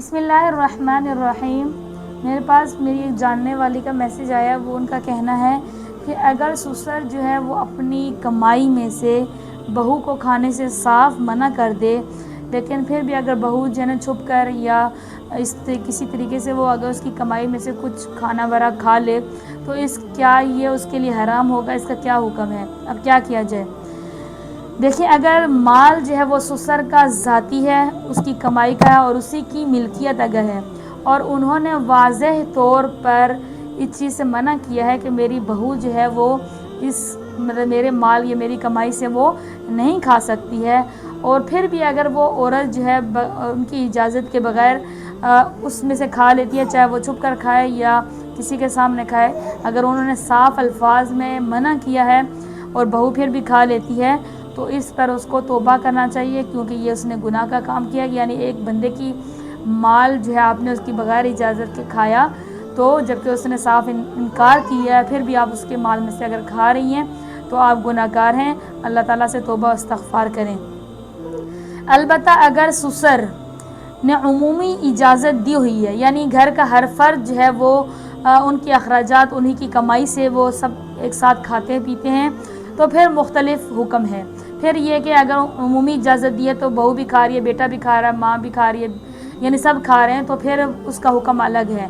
بسم اللہ الرحمن الرحیم۔ میرے پاس میری ایک جاننے والی کا میسیج آیا، وہ ان کا کہنا ہے کہ اگر سسر جو ہے وہ اپنی کمائی میں سے بہو کو کھانے سے صاف منع کر دے، لیکن پھر بھی اگر بہو جو ہے نا چھپ کر یا کسی طریقے سے وہ اگر اس کی کمائی میں سے کچھ کھانا وغیرہ کھا لے تو کیا یہ اس کے لیے حرام ہوگا؟ اس کا کیا حکم ہے؟ اب کیا کیا جائے؟ دیکھیں، اگر مال جو ہے وہ سسر کا ذاتی ہے، اس کی کمائی کا ہے اور اسی کی ملکیت اگر ہے، اور انہوں نے واضح طور پر اس چیز سے منع کیا ہے کہ میری بہو جو ہے وہ میرے مال یا میری کمائی سے وہ نہیں کھا سکتی ہے، اور پھر بھی اگر وہ عورت جو ہے ان کی اجازت کے بغیر اس میں سے کھا لیتی ہے، چاہے وہ چھپ کر کھائے یا کسی کے سامنے کھائے، اگر انہوں نے صاف الفاظ میں منع کیا ہے اور بہو پھر بھی کھا لیتی ہے تو اس پر اس کو توبہ کرنا چاہیے، کیونکہ یہ اس نے گناہ کا کام کیا، یعنی ایک بندے کی مال جو ہے آپ نے اس کی بغیر اجازت کے کھایا، تو جبکہ اس نے صاف انکار کیا ہے پھر بھی آپ اس کے مال میں سے اگر کھا رہی ہیں تو آپ گناہ گار ہیں۔ اللہ تعالیٰ سے توبہ و استغفار کریں۔ البتہ اگر سسر نے عمومی اجازت دی ہوئی ہے، یعنی گھر کا ہر فرد جو ہے وہ ان کی اخراجات انہی کی کمائی سے وہ سب ایک ساتھ کھاتے پیتے ہیں، تو پھر مختلف حکم ہے۔ پھر یہ کہ اگر عمومی اجازت دی ہے تو بہو بھی کھا رہی ہے، بیٹا بھی کھا رہا ہے، ماں بھی کھا رہی ہے، یعنی سب کھا رہے ہیں، تو پھر اس کا حکم الگ ہے۔